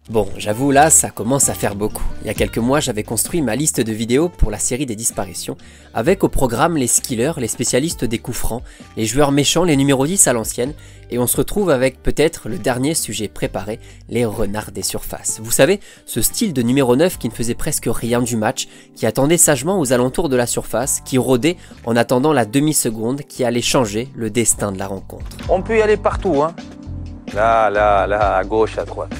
Bon, j'avoue là, ça commence à faire beaucoup. Il y a quelques mois, j'avais construit ma liste de vidéos pour la série des disparitions, avec au programme les skillers, les spécialistes des coups francs, les joueurs méchants, les numéros 10 à l'ancienne, et on se retrouve avec peut-être le dernier sujet préparé, les renards des surfaces. Vous savez, ce style de numéro 9 qui ne faisait presque rien du match, qui attendait sagement aux alentours de la surface, qui rôdait en attendant la demi-seconde qui allait changer le destin de la rencontre. On peut y aller partout, hein. Là, à gauche, à droite.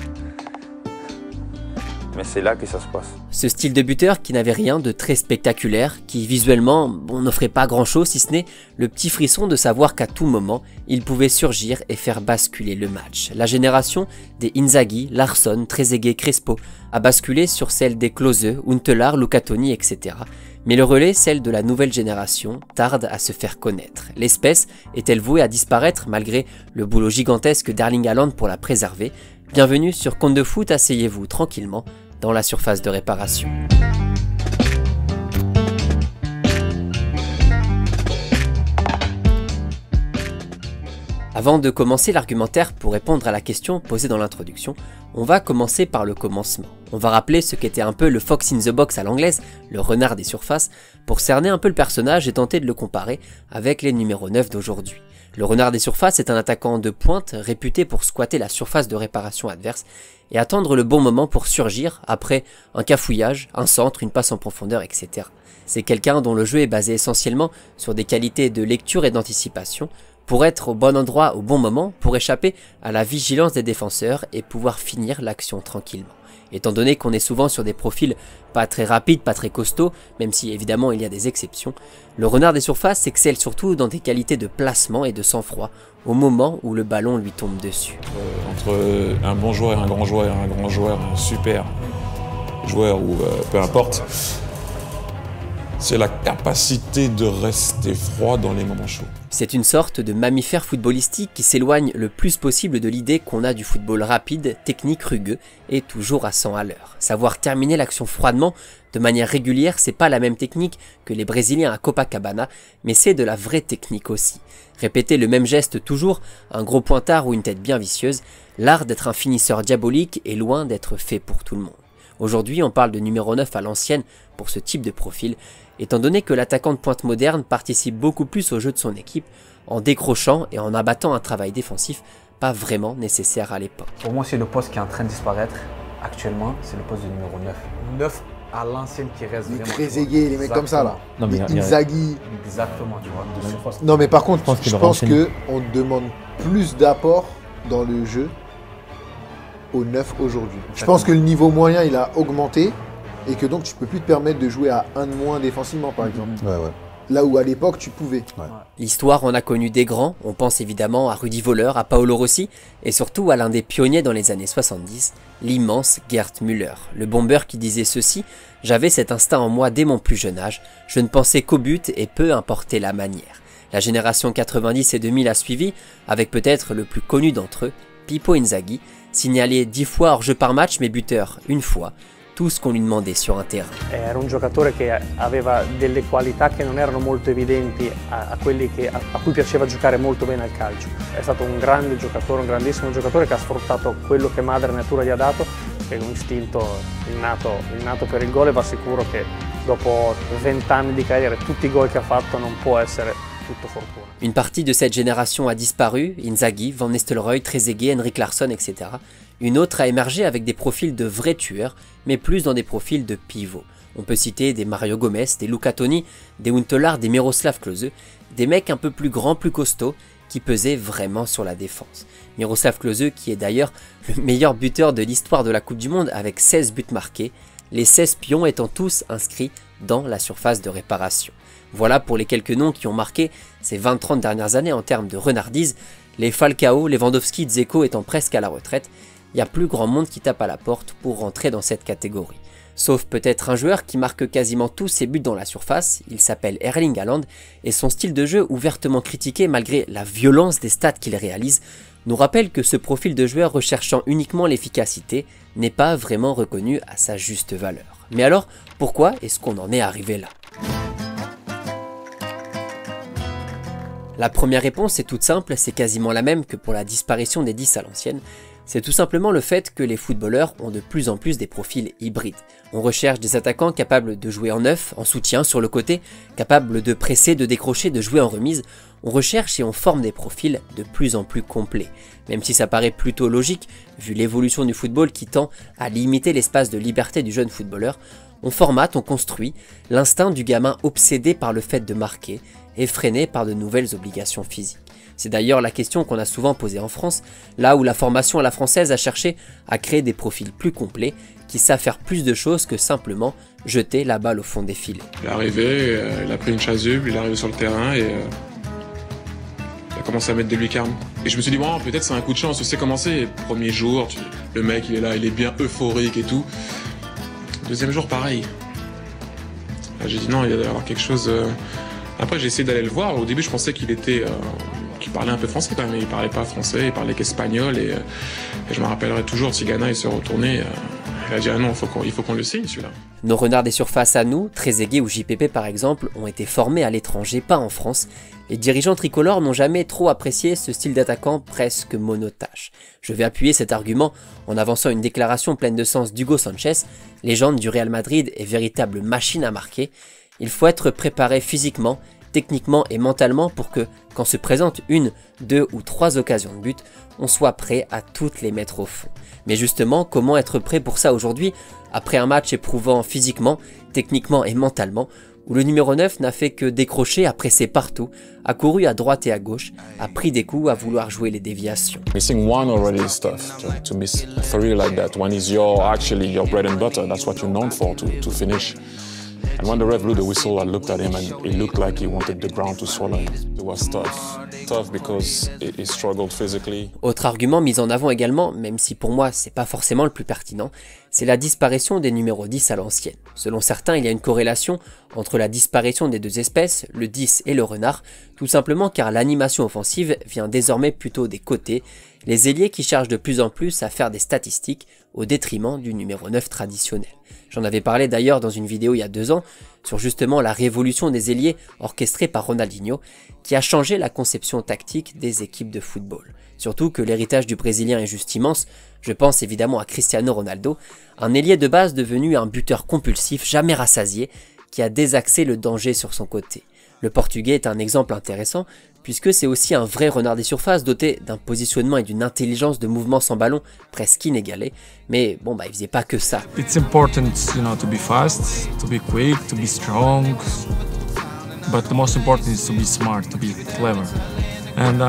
Mais c'est là que ça se passe. Ce style de buteur qui n'avait rien de très spectaculaire, qui visuellement n'offrait pas grand chose si ce n'est le petit frisson de savoir qu'à tout moment, il pouvait surgir et faire basculer le match. La génération des Inzaghi, Larsson, Trezeguet, Crespo a basculé sur celle des Klose, Huntelaar, Luca Toni, etc. Mais le relais, celle de la nouvelle génération, tarde à se faire connaître. L'espèce est-elle vouée à disparaître malgré le boulot gigantesque d'Erling Haaland pour la préserver? Bienvenue sur Compte de Foot, asseyez-vous tranquillement dans la surface de réparation. Avant de commencer l'argumentaire pour répondre à la question posée dans l'introduction, on va commencer par le commencement. On va rappeler ce qu'était un peu le Fox in the Box à l'anglaise, le renard des surfaces, pour cerner un peu le personnage et tenter de le comparer avec les numéros 9 d'aujourd'hui. Le renard des surfaces est un attaquant de pointe réputé pour squatter la surface de réparation adverse et attendre le bon moment pour surgir après un cafouillage, un centre, une passe en profondeur, etc. C'est quelqu'un dont le jeu est basé essentiellement sur des qualités de lecture et d'anticipation, pour être au bon endroit au bon moment, pour échapper à la vigilance des défenseurs et pouvoir finir l'action tranquillement. Étant donné qu'on est souvent sur des profils pas très rapides, pas très costauds, même si évidemment il y a des exceptions, le renard des surfaces excelle surtout dans des qualités de placement et de sang-froid au moment où le ballon lui tombe dessus. Entre un bon joueur et un grand joueur, un super joueur ou peu importe, c'est la capacité de rester froid dans les moments chauds. C'est une sorte de mammifère footballistique qui s'éloigne le plus possible de l'idée qu'on a du football rapide, technique, rugueux et toujours à 100 à l'heure. Savoir terminer l'action froidement, de manière régulière, c'est pas la même technique que les Brésiliens à Copacabana, mais c'est de la vraie technique aussi. Répéter le même geste toujours, un gros pointard ou une tête bien vicieuse, l'art d'être un finisseur diabolique est loin d'être fait pour tout le monde. Aujourd'hui, on parle de numéro 9 à l'ancienne pour ce type de profil, étant donné que l'attaquant de pointe moderne participe beaucoup plus au jeu de son équipe en décrochant et en abattant un travail défensif pas vraiment nécessaire à l'époque. Pour moi, c'est le poste qui est en train de disparaître actuellement, c'est le poste de numéro 9. 9 à l'ancienne qui reste les vraiment. Trezeguet, les mecs comme ça là. Non, mais les Inzaghi. Exactement, tu vois, de surface. Non mais par contre, je pense que qu'on demande plus d'apport dans le jeu au 9 aujourd'hui. Je pense que le niveau moyen il a augmenté et que donc tu peux plus te permettre de jouer à un de moins défensivement par exemple. Ouais. Là où à l'époque tu pouvais. Ouais. L'histoire en a connu des grands, on pense évidemment à Rudi Völler, à Paolo Rossi et surtout à l'un des pionniers dans les années 70, l'immense Gerd Müller. Le bomber qui disait ceci: « J'avais cet instinct en moi dès mon plus jeune âge, je ne pensais qu'au but et peu importait la manière. » La génération 90 et 2000 a suivi, avec peut-être le plus connu d'entre eux, Pippo Inzaghi, signalé 10 fois hors jeu par match mais buteur une fois, tout ce qu'on lui demandait sur un terrain. Era un giocatore che aveva delle qualità che non erano molto evidenti a quelli a cui piaceva giocare molto bene al calcio. È stato un grande giocatore, un grandissimo giocatore che ha sfruttato quello che madre natura gli ha dato, che è un istinto innato per il gol, e va sicuro che dopo 20 anni di carriera tutti i gol che ha fatto non può essere tutto fortuna. Une partie de cette génération a disparu, Inzaghi, Van Nistelrooy, Trezeguet, Henrik Larsson, etc. Une autre a émergé avec des profils de vrais tueurs, mais plus dans des profils de pivots. On peut citer des Mario Gomez, des Luca Toni, des Huntelaar, des Miroslav Klose, des mecs un peu plus grands, plus costauds, qui pesaient vraiment sur la défense. Miroslav Klose qui est d'ailleurs le meilleur buteur de l'histoire de la Coupe du Monde avec 16 buts marqués, les 16 pions étant tous inscrits dans la surface de réparation. Voilà pour les quelques noms qui ont marqué ces 20-30 dernières années en termes de renardise, les Falcao, Lewandowski, Dzeko étant presque à la retraite, il y a plus grand monde qui tape à la porte pour rentrer dans cette catégorie. Sauf peut-être un joueur qui marque quasiment tous ses buts dans la surface, il s'appelle Erling Haaland, et son style de jeu ouvertement critiqué malgré la violence des stats qu'il réalise, nous rappelle que ce profil de joueur recherchant uniquement l'efficacité n'est pas vraiment reconnu à sa juste valeur. Mais alors, pourquoi est-ce qu'on en est arrivé là ? La première réponse est toute simple, c'est quasiment la même que pour la disparition des 10 à l'ancienne. C'est tout simplement le fait que les footballeurs ont de plus en plus des profils hybrides. On recherche des attaquants capables de jouer en neuf, en soutien, sur le côté, capables de presser, de décrocher, de jouer en remise. On recherche et on forme des profils de plus en plus complets. Même si ça paraît plutôt logique, vu l'évolution du football qui tend à limiter l'espace de liberté du jeune footballeur, on formate, on construit l'instinct du gamin obsédé par le fait de marquer, effréné par de nouvelles obligations physiques. C'est d'ailleurs la question qu'on a souvent posée en France, là où la formation à la française a cherché à créer des profils plus complets, qui savent faire plus de choses que simplement jeter la balle au fond des filets. Il est arrivé, il a pris une chasuble, il est arrivé sur le terrain et il a commencé à mettre des lucarnes. Et je me suis dit, bon, peut-être c'est un coup de chance, tu sais comment c'est, premier jour, le mec il est là, il est bien euphorique et tout. Deuxième jour, pareil. Là, j'ai dit non, il doit y avoir quelque chose... Après, j'ai essayé d'aller le voir. Au début, je pensais qu'il parlait un peu français quand même, mais il parlait pas français, il parlait qu'espagnol. Et je me rappellerai toujours, Tigana, il s'est retourné. Il a dit ah non, il faut qu'on le signe celui-là. Nos renards des surfaces à nous, Trezeguet ou JPP par exemple, ont été formés à l'étranger, pas en France. Les dirigeants tricolores n'ont jamais trop apprécié ce style d'attaquant presque monotache. Je vais appuyer cet argument en avançant une déclaration pleine de sens d'Hugo Sanchez, légende du Real Madrid et véritable machine à marquer. Il faut être préparé physiquement, techniquement et mentalement pour que, quand se présente une, deux ou trois occasions de but, on soit prêt à toutes les mettre au fond. Mais justement, comment être prêt pour ça aujourd'hui, après un match éprouvant physiquement, techniquement et mentalement, où le numéro 9 n'a fait que décrocher, a pressé partout, a couru à droite et à gauche, a pris des coups à vouloir jouer les déviations. Missing one already is tough. To miss three like that, when is your bread and butter, that's what you're known for, to finish. And when the ref blew the whistle, I looked at him and it looked like he wanted the ground to swallow him. It was tough. Tough because he struggled physically. Autre argument mis en avant également, même si pour moi c'est pas forcément le plus pertinent, c'est la disparition des numéros 10 à l'ancienne. Selon certains, il y a une corrélation entre la disparition des deux espèces, le 10 et le renard, tout simplement car l'animation offensive vient désormais plutôt des côtés, les ailiers qui cherchent de plus en plus à faire des statistiques au détriment du numéro 9 traditionnel. J'en avais parlé d'ailleurs dans une vidéo il y a 2 ans sur justement la révolution des ailiers orchestrée par Ronaldinho qui a changé la conception tactique des équipes de football. Surtout que l'héritage du Brésilien est juste immense, je pense évidemment à Cristiano Ronaldo, un ailier de base devenu un buteur compulsif jamais rassasié qui a désaxé le danger sur son côté. Le Portugais est un exemple intéressant puisque c'est aussi un vrai renard des surfaces doté d'un positionnement et d'une intelligence de mouvement sans ballon presque inégalée, mais bon il faisait pas que ça. It's important, to be fast, to be quick, to be strong, but the most important is to be smart, to be clever, and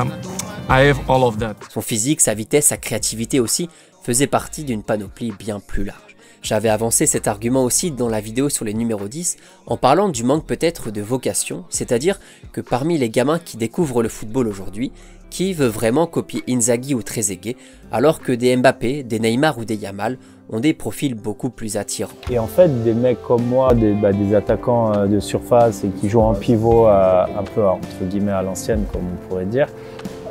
I have all of that. Son physique, sa vitesse, sa créativité aussi faisaient partie d'une panoplie bien plus large. J'avais avancé cet argument aussi dans la vidéo sur les numéros 10 en parlant du manque peut-être de vocation, c'est-à-dire que parmi les gamins qui découvrent le football aujourd'hui, qui veut vraiment copier Inzaghi ou Trezeguet alors que des Mbappé, des Neymar ou des Yamal ont des profils beaucoup plus attirants. Et en fait, des mecs comme moi, des attaquants de surface et qui jouent en pivot un peu entre guillemets à l'ancienne comme on pourrait dire,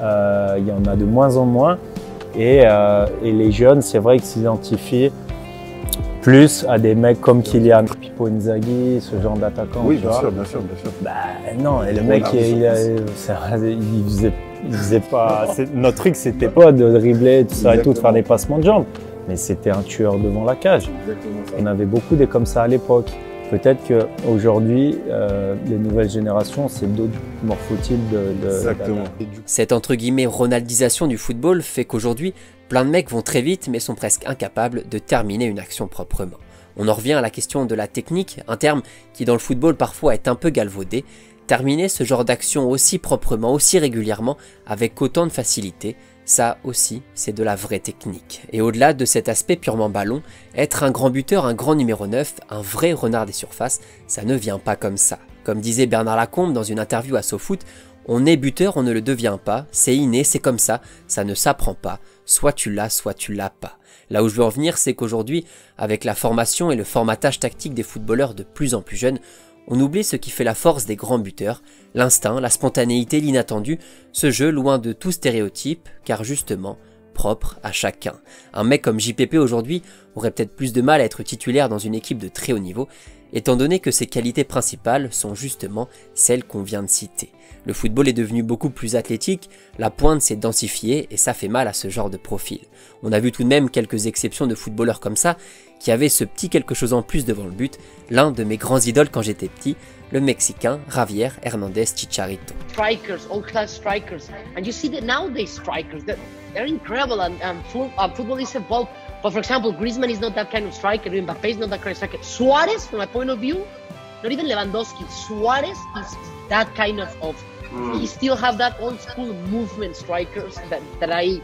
il y en a de moins en moins et les jeunes, c'est vrai qu'ils s'identifient plus à des mecs comme Kylian, Pippo Inzaghi, ce genre d'attaquant. Oui, bien sûr. Non, et le mec, il faisait pas. Notre truc, c'était pas de dribbler, tout ça et tout, de faire des passements de jambes. Mais c'était un tueur devant la cage. On avait beaucoup des comme ça à l'époque. Peut-être qu'aujourd'hui, les nouvelles générations, c'est d'autres morphotypes Exactement. Cette entre guillemets ronaldisation du football fait qu'aujourd'hui, plein de mecs vont très vite mais sont presque incapables de terminer une action proprement. On en revient à la question de la technique, un terme qui dans le football parfois est un peu galvaudé. Terminer ce genre d'action aussi proprement, aussi régulièrement, avec autant de facilité, ça aussi, c'est de la vraie technique. Et au-delà de cet aspect purement ballon, être un grand buteur, un grand numéro 9, un vrai renard des surfaces, ça ne vient pas comme ça. Comme disait Bernard Lacombe dans une interview à SoFoot, on est buteur, on ne le devient pas, c'est inné, c'est comme ça ne s'apprend pas, soit tu l'as pas. Là où je veux en venir, c'est qu'aujourd'hui, avec la formation et le formatage tactique des footballeurs de plus en plus jeunes, on oublie ce qui fait la force des grands buteurs, l'instinct, la spontanéité, l'inattendu, ce jeu loin de tout stéréotype, car justement, propre à chacun. Un mec comme JPP aujourd'hui aurait peut-être plus de mal à être titulaire dans une équipe de très haut niveau, étant donné que ses qualités principales sont justement celles qu'on vient de citer. Le football est devenu beaucoup plus athlétique, la pointe s'est densifiée et ça fait mal à ce genre de profil. On a vu tout de même quelques exceptions de footballeurs comme ça, qui avaient ce petit quelque chose en plus devant le but, l'un de mes grands idoles quand j'étais petit, le Mexicain Javier Hernández Chicharito. Strikers, all-class strikers, and you see that nowadays strikers, they're incredible and football is evolved. But for example, Griezmann is not that kind of striker, Mbappé is not that kind of striker. Suarez, from my point of view, not even Lewandowski, Suarez is that kind of he still have that old school movement strikers that I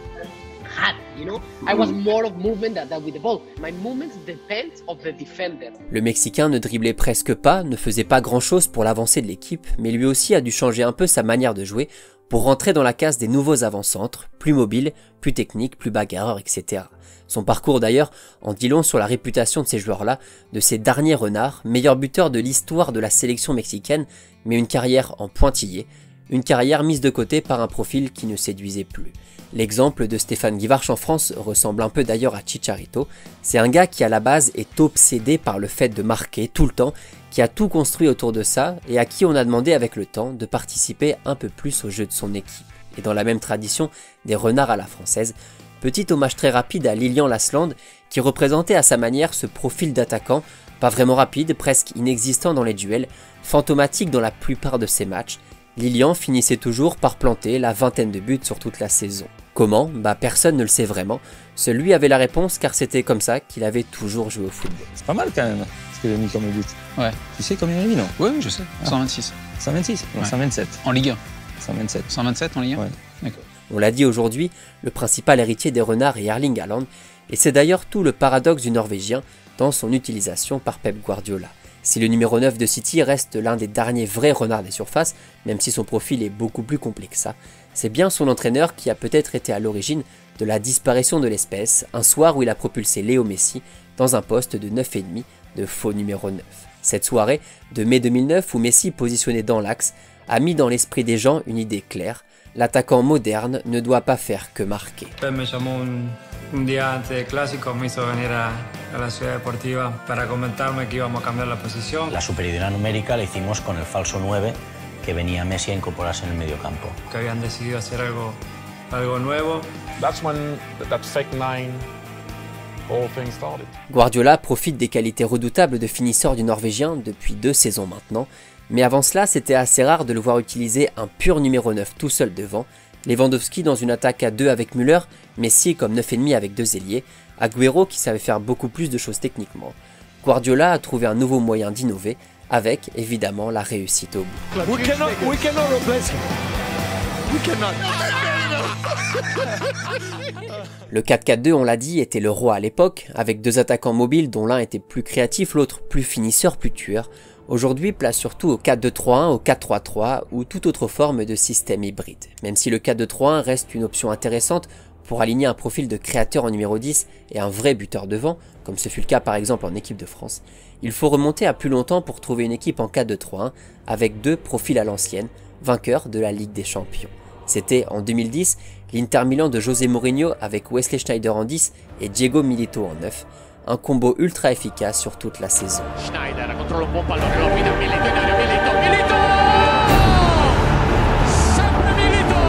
had, you know. I was more of movement than with the ball. My movements depend of the defender. Le Mexicain ne driblait presque pas, ne faisait pas grand chose pour l'avancée de l'équipe, mais lui aussi a dû changer un peu sa manière de jouer pour rentrer dans la case des nouveaux avant-centres, plus mobiles, plus techniques, plus bagarreurs, etc. Son parcours d'ailleurs en dit long sur la réputation de ces joueurs-là, de ces derniers renards, meilleurs buteurs de l'histoire de la sélection mexicaine, mais une carrière en pointillé, une carrière mise de côté par un profil qui ne séduisait plus. L'exemple de Stéphane Guivarch en France ressemble un peu d'ailleurs à Chicharito. C'est un gars qui à la base est obsédé par le fait de marquer tout le temps, qui a tout construit autour de ça et à qui on a demandé avec le temps de participer un peu plus au jeu de son équipe. Et dans la même tradition des renards à la française, petit hommage très rapide à Lilian Lasland qui représentait à sa manière ce profil d'attaquant, pas vraiment rapide, presque inexistant dans les duels, fantomatique dans la plupart de ses matchs. Lilian finissait toujours par planter la vingtaine de buts sur toute la saison. Comment? Personne ne le sait vraiment. Seul lui avait la réponse car c'était comme ça qu'il avait toujours joué au football. C'est pas mal quand même ce qu'il a mis comme but. Ouais. Tu sais combien il a mis, non? Oui, je sais. 126. 126? Non, Ouais. 127. En Ligue 1. 127. 127 en Ligue 1? Ouais. D'accord. On l'a dit aujourd'hui, le principal héritier des renards est Erling Haaland, et c'est d'ailleurs tout le paradoxe du Norvégien dans son utilisation par Pep Guardiola. Si le numéro 9 de City reste l'un des derniers vrais renards des surfaces, même si son profil est beaucoup plus complet que ça, c'est bien son entraîneur qui a peut-être été à l'origine de la disparition de l'espèce, un soir où il a propulsé Léo Messi dans un poste de 9,5 de faux numéro 9. Cette soirée de mai 2009 où Messi, positionné dans l'axe, a mis dans l'esprit des gens une idée claire, l'attaquant moderne ne doit pas faire que marquer. Me llamó un día antes del clásico, me hizo venir a la ciudad deportiva para comentarme que íbamos a cambiar la posición. La superioridad numérica la hicimos con el falso 9 que venía Messi a incorporarse en el mediocampo. Que habían decidido hacer algo nuevo. That's when that fake nine whole thing started. Guardiola profite des qualités redoutables de finisseur du Norvégien depuis 2 saisons maintenant, mais avant cela c'était assez rare de le voir utiliser un pur numéro 9 tout seul devant, Lewandowski dans une attaque à 2 avec Müller, Messi comme 9,5 avec 2 ailiers, Agüero qui savait faire beaucoup plus de choses techniquement. Guardiola a trouvé un nouveau moyen d'innover, avec évidemment la réussite au bout. We cannot replace him. We cannot. Le 4-4-2, on l'a dit, était le roi à l'époque, avec 2 attaquants mobiles dont l'un était plus créatif, l'autre plus finisseur, plus tueur. Aujourd'hui, place surtout au 4-2-3-1, au 4-3-3 ou toute autre forme de système hybride. Même si le 4-2-3-1 reste une option intéressante pour aligner un profil de créateur en numéro 10 et un vrai buteur devant, comme ce fut le cas par exemple en équipe de France, il faut remonter à plus longtemps pour trouver une équipe en 4-2-3-1 avec 2 profils à l'ancienne, vainqueurs de la Ligue des Champions. C'était en 2010 l'Inter Milan de José Mourinho avec Wesley Sneijder en 10 et Diego Milito en 9, un combo ultra efficace sur toute la saison. Sneijder controlla un buon pallone, lo guida Milito in area, Milito! Sempre Milito!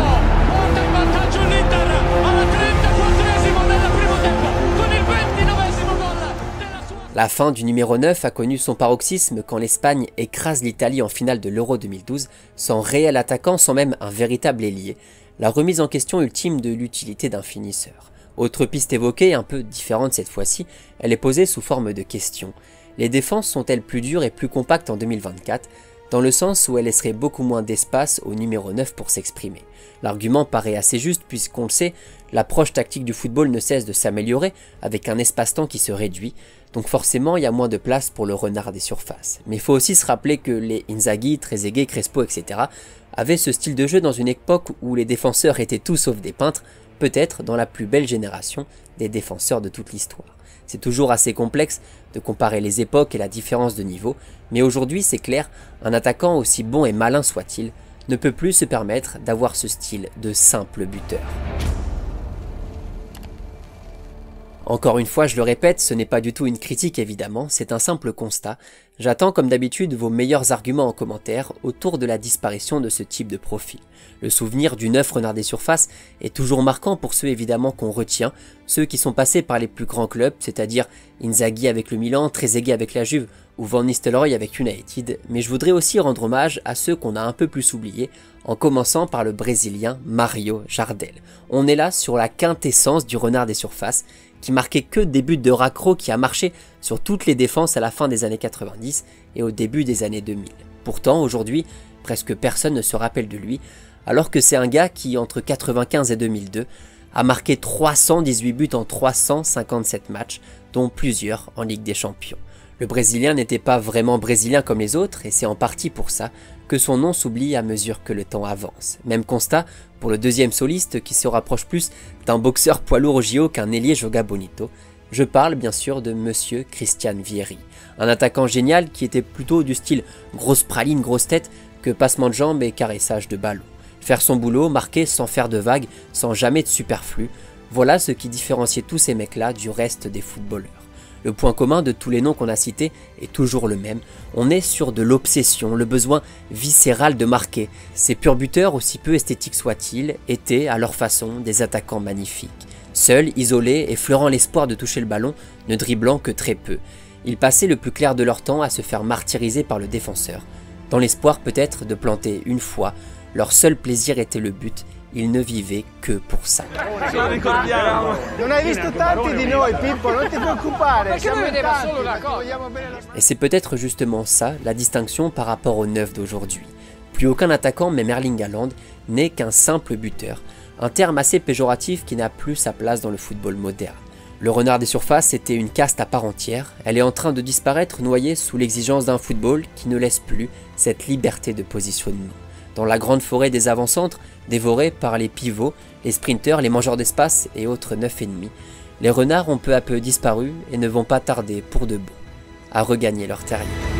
Porta in vantaggio l'Inter alla 34esimo del primo tempo con il 29esimo gol della sua. La fin du numéro 9 a connu son paroxysme quand l'Espagne écrase l'Italie en finale de l'Euro 2012 sans réel attaquant, sans même un véritable ailier. La remise en question ultime de l'utilité d'un finisseur. Autre piste évoquée, un peu différente cette fois-ci, elle est posée sous forme de question. Les défenses sont-elles plus dures et plus compactes en 2024, dans le sens où elles laisseraient beaucoup moins d'espace au numéro 9 pour s'exprimer? L'argument paraît assez juste puisqu'on le sait, l'approche tactique du football ne cesse de s'améliorer avec un espace-temps qui se réduit, donc forcément il y a moins de place pour le renard des surfaces. Mais il faut aussi se rappeler que les Inzaghi, Trezeguet, Crespo, etc. avaient ce style de jeu dans une époque où les défenseurs étaient tout sauf des peintres, peut-être dans la plus belle génération des défenseurs de toute l'histoire. C'est toujours assez complexe de comparer les époques et la différence de niveau, mais aujourd'hui c'est clair, un attaquant aussi bon et malin soit-il, ne peut plus se permettre d'avoir ce style de simple buteur. Encore une fois, je le répète, ce n'est pas du tout une critique évidemment, c'est un simple constat. J'attends comme d'habitude vos meilleurs arguments en commentaire autour de la disparition de ce type de profil. Le souvenir du 9 renard des surfaces est toujours marquant pour ceux évidemment qu'on retient, ceux qui sont passés par les plus grands clubs, c'est-à-dire Inzaghi avec le Milan, Trezeguet avec la Juve ou Van Nistelrooy avec United, mais je voudrais aussi rendre hommage à ceux qu'on a un peu plus oubliés, en commençant par le Brésilien Mario Jardel. On est là sur la quintessence du renard des surfaces, qui marquait que des buts de raccro qui a marché sur toutes les défenses à la fin des années 90 et au début des années 2000. Pourtant, aujourd'hui, presque personne ne se rappelle de lui, alors que c'est un gars qui, entre 95 et 2002, a marqué 318 buts en 357 matchs, dont plusieurs en Ligue des Champions. Le Brésilien n'était pas vraiment brésilien comme les autres, et c'est en partie pour ça que son nom s'oublie à mesure que le temps avance. Même constat pour le deuxième soliste qui se rapproche plus d'un boxeur poids lourd au JO qu'un ailier Joga Bonito. Je parle bien sûr de Monsieur Christian Vieri, un attaquant génial qui était plutôt du style grosse praline, grosse tête que passement de jambes et caressage de ballon. Faire son boulot, marquer sans faire de vagues, sans jamais de superflu, voilà ce qui différenciait tous ces mecs-là du reste des footballeurs. Le point commun de tous les noms qu'on a cités est toujours le même, on est sur de l'obsession, le besoin viscéral de marquer. Ces purs buteurs, aussi peu esthétiques soient-ils, étaient à leur façon des attaquants magnifiques. Seuls, isolés, effleurant l'espoir de toucher le ballon, ne dribblant que très peu. Ils passaient le plus clair de leur temps à se faire martyriser par le défenseur. Dans l'espoir peut-être de planter une fois, leur seul plaisir était le but, ils ne vivaient que pour ça. Et c'est peut-être justement ça, la distinction par rapport au 9 d'aujourd'hui. Plus aucun attaquant, même Erling Haaland, n'est qu'un simple buteur, un terme assez péjoratif qui n'a plus sa place dans le football moderne. Le renard des surfaces était une caste à part entière, elle est en train de disparaître noyée sous l'exigence d'un football qui ne laisse plus cette liberté de positionnement. Dans la grande forêt des avant-centres, dévorés par les pivots, les sprinteurs, les mangeurs d'espace et autres 9,5, les renards ont peu à peu disparu et ne vont pas tarder pour de bon à regagner leur terrier.